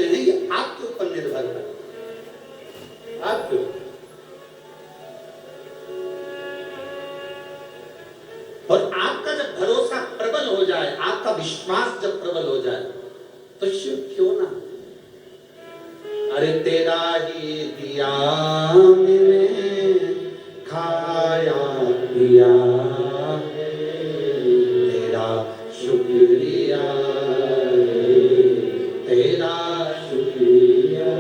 होते हैं ये आपके ऊपर निर्भर है, आपके ऊपर। और आपका जब भरोसा प्रबल हो जाए, आपका विश्वास जब प्रबल हो जाए, तो शिव क्यों ना, अरे तेरा ही दिया मैंने खाया पिया है, तेरा शुक्रिया तेरा शुक्रिया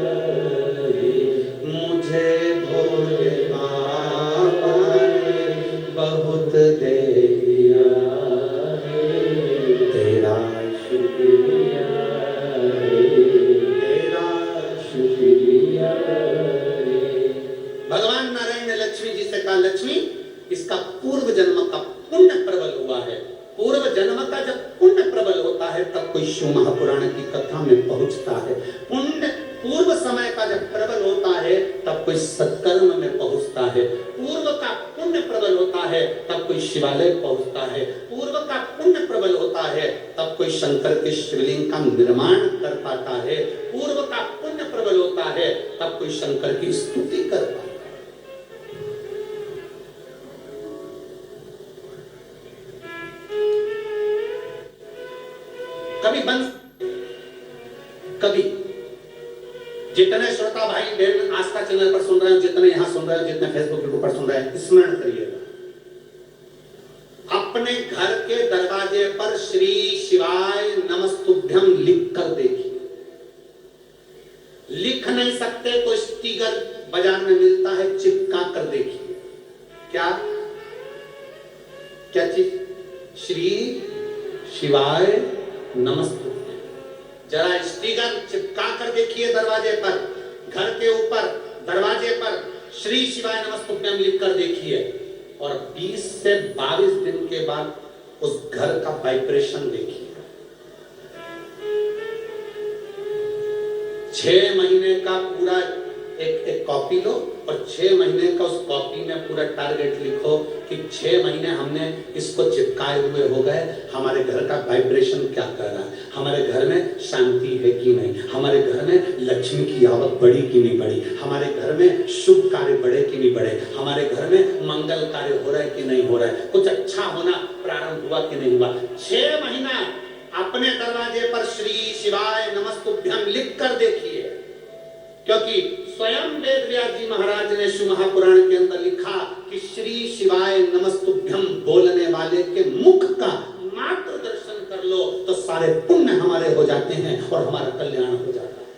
मुझे भोले बाबा ने बहुत दे दिया है, तेरा शुक्रिया तेरा शुक्रिया। भगवान नारायण ने लक्ष्मी जी से कहा, लक्ष्मी इसका पूर्व जन्म का पुण्य प्रबल हुआ है, पूर्व जन्म का जब पुण्य प्रबल होता है तब कोई शिव महापुराण की कथा में पहुंचता है, पुण्य पूर्व समय का जब प्रबल होता है तब कोई सत्कर्म में पहुंचता है, पूर्व का पुण्य प्रबल होता है तब कोई शिवालय पहुंचता है, पूर्व का पुण्य प्रबल होता है तब कोई शंकर के शिवलिंग का निर्माण कर पाता है, पूर्व का पुण्य प्रबल होता है तब कोई शंकर की स्तुति कर पाता है। कभी बंद, कभी जितने श्रोता भाई बहन आस्था चैनल पर सुन रहे हैं, जितने यहां सुन रहे हैं, जितने फेसबुक के ऊपर सुन रहे हैं, स्मरण करिएगा, अपने घर के दरवाजे पर श्री शिवाय नमस्तुभ्यम लिख कर देखिए। लिख नहीं सकते तो स्टिकर बाजार में मिलता है, चिपका कर देखिए। क्या क्या चीज? श्री शिवाय नमस्तुभ्यम। जरा स्टिकर चिपका कर देखिए दरवाजे पर, घर के ऊपर दरवाजे पर श्री शिवाय नमस्तुभ्यम लिख कर देखिए, और 20 से 22 दिन के बाद उस घर का वाइब्रेशन देखिए। 6 महीने का पूरा एक कॉपी लो और 6 महीने का उस कॉपी में पूरा टारगेट लिखो कि 6 महीने हमने इसको चिपकाए हुए हो गए, हमारे घर का वाइब्रेशन क्या कर रहा है, हमारे घर में शांति है कि नहीं, हमारे घर में लक्ष्मी की आवक बढ़ी कि नहीं बढ़ी, हमारे घर में शुभ कार्य बढ़े कि नहीं बढ़े, हमारे घर में मंगल कार्य हो रहा है कि नहीं हो रहा है, कुछ अच्छा होना प्रारंभ हुआ कि नहीं हुआ। 6 महीना अपने दरवाजे पर श्री शिवाय नमस्तुभ्यम लिख कर देखिए, क्योंकि स्वयं वेद व्यास जी महाराज ने शिव महापुराण के अंदर लिखा कि श्री शिवाय नमस्तुभ्यम बोलने वाले के मुख का मात्र दर्शन कर लो तो सारे पुण्य हमारे हो जाते हैं और हमारा कल्याण हो जाता है।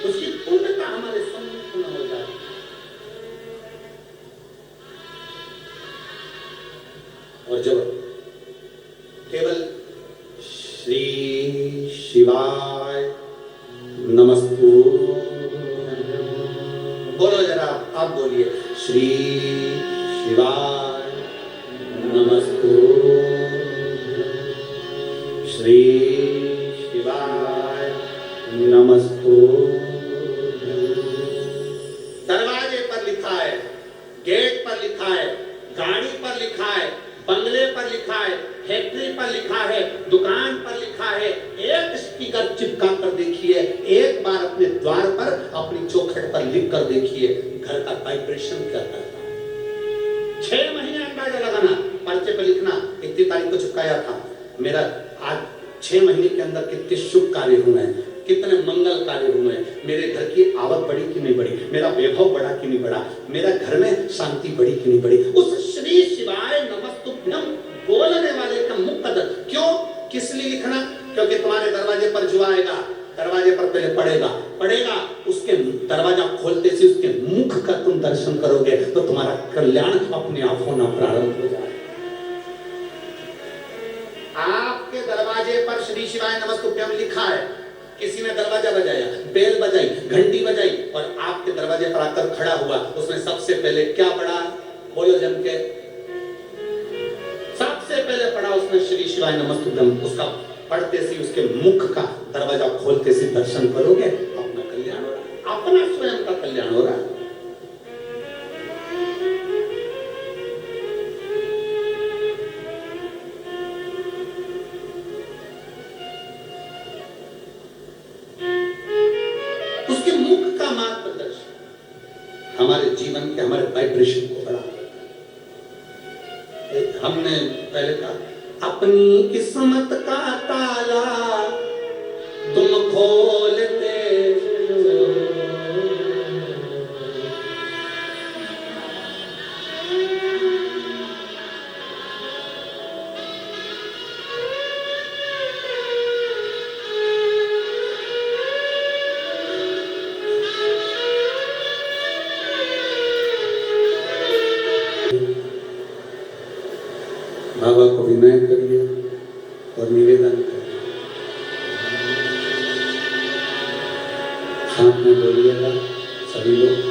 उसकी पुण्यता हमारे सम्मुख में हो जाती है। और जब केवल श्री शिवाय नमस्तुभ्यम बोलो, जरा आप बोलिए, श्री शिवाय नमस्तुभ्यम, श्री शिवाय नमस्तुभ्यम। दरवाजे पर लिखा है, गेट पर लिखा है, गाड़ी पर लिखा है, बंगले पर लिखा है, फैक्ट्री पर लिखा है, दुकान पर लिखा है, एक स्टिकर चिपका कर देखिए, एक बार अपने द्वार पर अपनी चौखट पर लिख कर देखिए, घर का वाइब्रेशन क्या करता है। 6 महीने अंदाजा लगाना, पर्चे पर लिखना, इतनी तारीख को चिपकाया था, मेरा आज 6 महीने के अंदर कितने शुभ कार्य हुए हैं, कितने मंगल कार्य हुए हैं, मेरे घर की आवक बढ़ी कि नहीं बढ़ी, मेरा वैभव बढ़ा कि नहीं बढ़ा, मेरा घर में शांति बढ़ी कि नहीं बढ़ी। उस श्री शिवाय नमस्तुभ्यम बोलने वाले का मुख कदर क्यों, किस लिए लिखना? क्योंकि तुम्हारे दरवाजे पर जो आएगा, दरवाजे पर पहले पड़ेगा, उसके दरवाजा खोलते से उसके मुख का तुम दर्शन करोगे तो तुम्हारा कल्याण अपने आप होना प्रारंभ हो जाएगा। आपके दरवाजे पर श्री शिवाय नमस्तुभ्यम लिखा है, किसी ने दरवाजा बजाया, बेल बजाई, घंटी बजाई और आपके दरवाजे पर आकर खड़ा हुआ, उसने सबसे पहले क्या पढ़ा? बोलो जम के, सबसे पहले पढ़ा उसने श्री शिवाय नमस्तुभ्यम। उसका पढ़ते से उसके मुख का दरवाजा खोलते से दर्शन करोगे, अपना कल्याण हो रहा है, अपना स्वयं का कल्याण हो रहा है। हमारे जीवन के हमारे वाइब्रेशन को बढ़ा। हमने पहले कहा अपनी किस्मत का ताला तुम खोलते बाबा को विनय करिए और निवेदन करिए। साथ में बोलिएगा सभी लोग।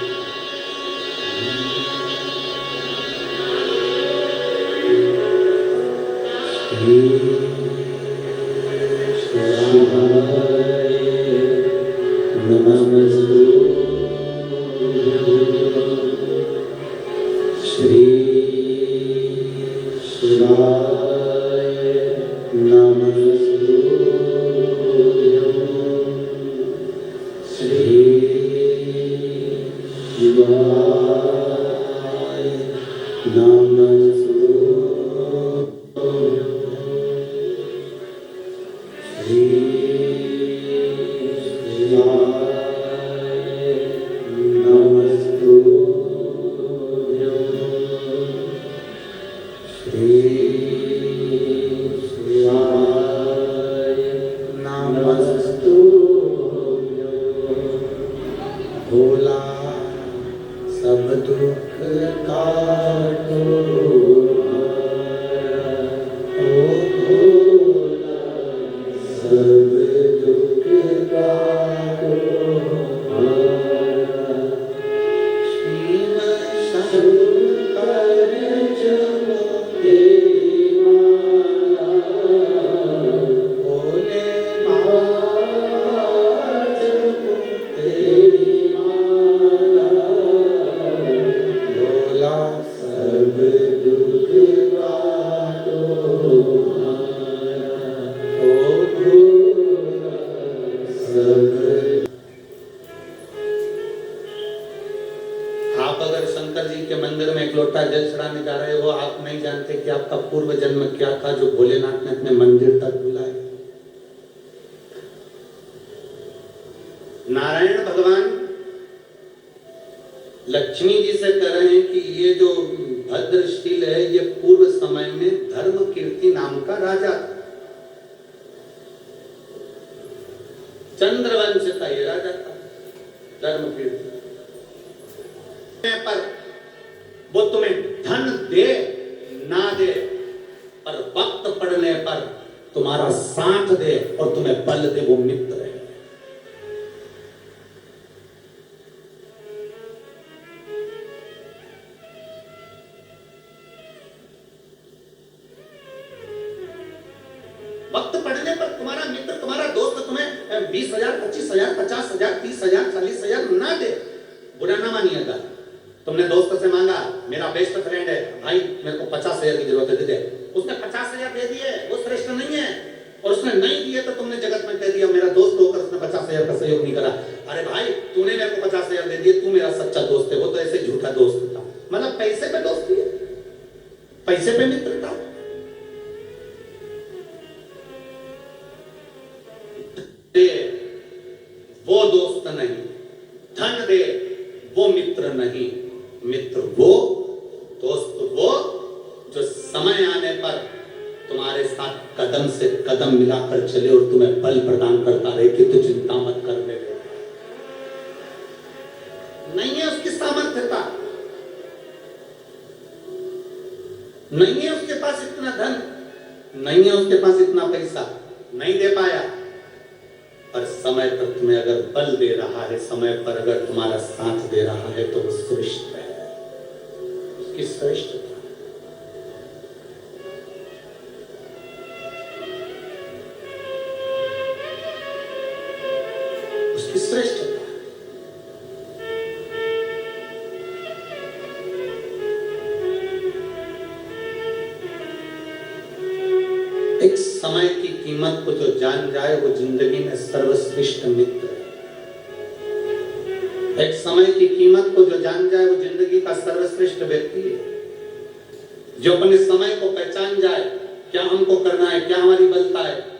नारायण भगवान लक्ष्मी जी से कह रहे हैं कि ये जो भद्रशील है ये पूर्व समय में धर्म कीर्ति नाम का राजा था। चंद्रवंश का ये राजा था धर्म कीर्ति। पर वो तुम्हें धन दे ना दे पर वक्त पड़ने पर तुम्हारा साथ दे और तुम्हें बल दे, वो मित्र है। वक्त पड़ने पर तुम्हारा मित्र, तुम्हारा दोस्त तुम्हें 20,000, 25,000, 50,000, 30,000, 40,000 ना दे, बुरा ना मानिएगा। तुमने दोस्त से मांगा, मेरा बेस्ट फ्रेंड है भाई, मेरे को 50,000 की जरूरत है, दे दे। उसने 50,000 दे दिए, वो श्रेष्ठ नहीं है। और उसने नहीं दिए तो तुमने जगत में कह दिया मेरा दोस्त होकर उसने 50,000 का सहयोग नहीं करा। अरे भाई तूने मेरे को 50,000 दे दिए, तू मेरा सच्चा दोस्त है। वो तो ऐसे झूठा दोस्त था, मतलब पैसे पे दोस्ती है, पैसे पे मित्रता। दे वो दोस्त नहीं, धन दे वो मित्र नहीं। मित्र वो, दोस्त वो जो समय आने पर तुम्हारे साथ कदम से कदम मिलाकर चले और तुम्हें बल प्रदान करता रहे कि तू चिंता मत कर ले। नहीं है उसकी सामर्थ्यता, नहीं है उसके पास इतना धन, नहीं है उसके पास इतना पैसा, नहीं दे पाया, पर समय पर तुम्हें अगर बल दे रहा है, समय पर अगर तुम्हारा साथ दे रहा है तो वो श्रेष्ठ है, उसकी श्रेष्ठता। उसकी श्रेष्ठता। एक समय की कीमत को जो जान जाए वो जिंदगी में सर्वश्रेष्ठ मित्र है। एक समय की कीमत को जो जान जाए वो जिंदगी का सर्वश्रेष्ठ व्यक्ति है। जो अपने समय को पहचान जाए, क्या हमको करना है, क्या हमारी बलता है।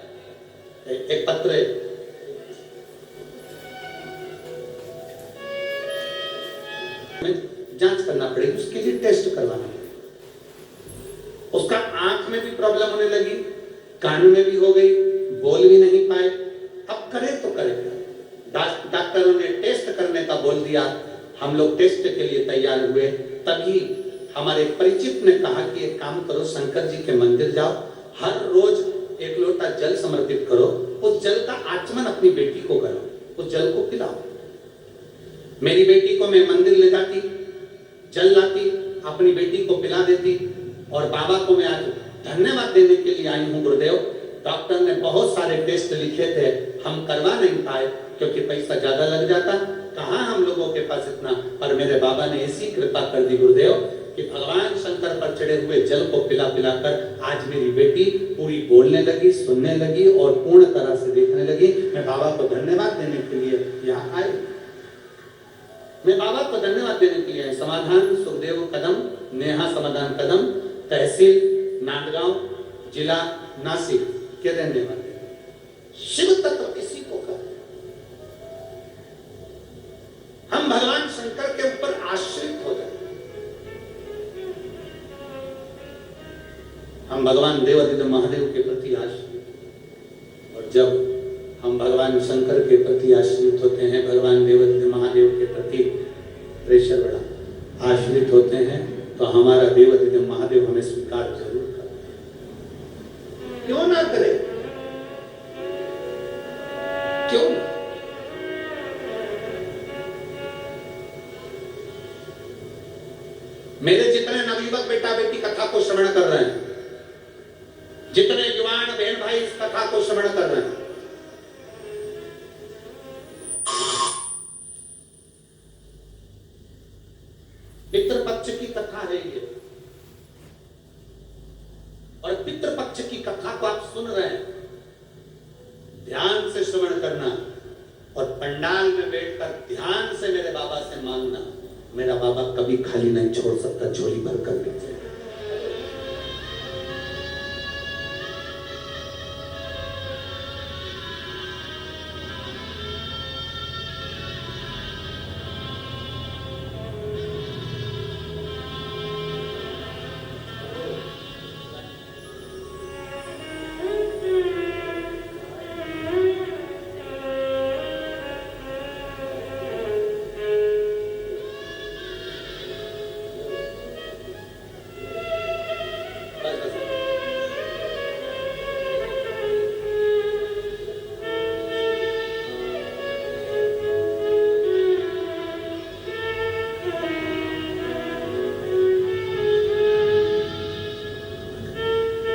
एक पत्र है, जांच करना पड़ेगी, उसके लिए टेस्ट करवाना पड़ेगा। उसका आंख में भी प्रॉब्लम होने लगी, कान में भी हो गई, बोल भी नहीं पाए। अब करे तो करे। डॉक्टरों ने टेस्ट करने का बोल दिया, हम लोग टेस्ट के लिए तैयार हुए। तभी हमारे परिचित ने कहा कि एक काम करो, शंकर जी के मंदिर जाओ, हर रोज एक लोटा जल समर्पित करो, उस जल का आचमन अपनी बेटी को करो, उस जल को पिलाओ। मेरी बेटी को मैं मंदिर ले जाती, जल लाती, अपनी बेटी को पिला देती। और बाबा को मैं आज धन्यवाद देने के लिए आई हूँ। गुरुदेव, डॉक्टर ने बहुत सारे टेस्ट लिखे थे, हम करवा नहीं पाए क्योंकि पैसा ज्यादा लग जाता, कहाँ हम लोगों के पास इतना। पर मेरे बाबा ने ऐसी कृपा कर दी गुरुदेव कि भगवान शंकर पर चढ़े हुए जल को पिला पिलाकर आज मेरी बेटी पूरी बोलने लगी, सुनने लगी और पूर्ण तरह से देखने लगी। मैं बाबा को धन्यवाद देने के लिए यहाँ आई। मैं बाबा को धन्यवाद देने के लिए आई। समाधान सुखदेव कदम, नेहा समाधान कदम, तहसील नांदगांव, जिला नासिक के रहने वाले। शिव तत्व इसी को कहते हैं। हम भगवान शंकर के ऊपर आश्रित हो जाए, हम भगवान देवादिदेव महादेव के प्रति आश्रित। और जब हम भगवान शंकर के प्रति आश्रित होते हैं, भगवान देवादिदेव महादेव के प्रति प्रेशर बड़ा आश्रित होते हैं, तो हमारा देवादिदेव महादेव हमें स्वीकार जरूर करते हैं। क्यों ना करे, क्यों? मेरे जितने नवयुवक बेटा बेटी कथा को श्रवण कर रहे हैं, जितने युवान बहन भाई इस कथा को श्रवण कर रहे हैं, पितृपक्ष की कथा है ये। और पितृपक्ष की कथा को आप सुन रहे हैं, ध्यान से श्रवण करना और पंडाल में बैठकर ध्यान से मेरे बाबा से मांगना। मेरा बाबा कभी खाली नहीं छोड़ सकता, झोली भर कर देते।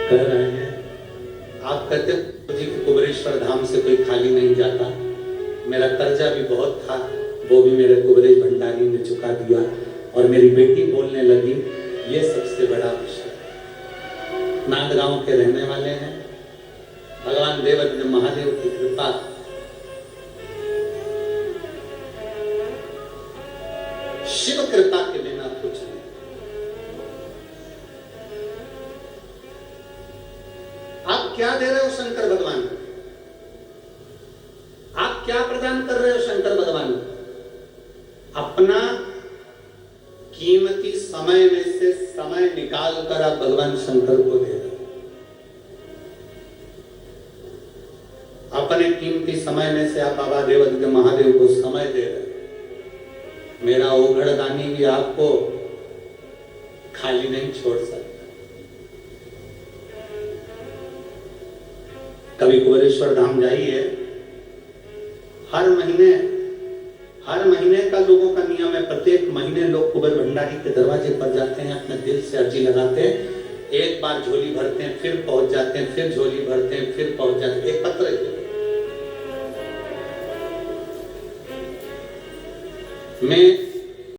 कह रहे हैं, आप कहते जी कि कुबरेश्वर धाम से कोई खाली नहीं जाता। मेरा कर्जा भी बहुत था, वो भी मेरे कुबरेश भंडारी ने चुका दिया और मेरी बेटी बोलने लगी। ये सबसे बड़ा विषय। नांदगांव के रहने वाले हैं, भगवान देवादिदेव महादेव की कृपा। शिव कृपा के बिना कुछ नहीं। आप क्या दे रहे हो शंकर भगवान को? आप क्या प्रदान कर रहे हो शंकर भगवान को? अपना कीमती समय में से समय निकाल कर आप भगवान शंकर को दे रहे हो। अपने कीमती समय में से आप बाबा देवादिदेव महादेव को समय दे रहे हो। मेरा ओघड़दानी भी आपको खाली नहीं छोड़ सकता। कभी कुबेरेश्वर धाम जाइए, हर महीने का लोगों का नियम है। प्रत्येक महीने लोग कुबेर भंडारी के दरवाजे पर जाते हैं, अपने दिल से अर्जी लगाते हैं। एक बार झोली भरते हैं, फिर पहुंच जाते हैं, फिर झोली भरते हैं, फिर पहुंच जाते हैं। एक पत्र है। मैं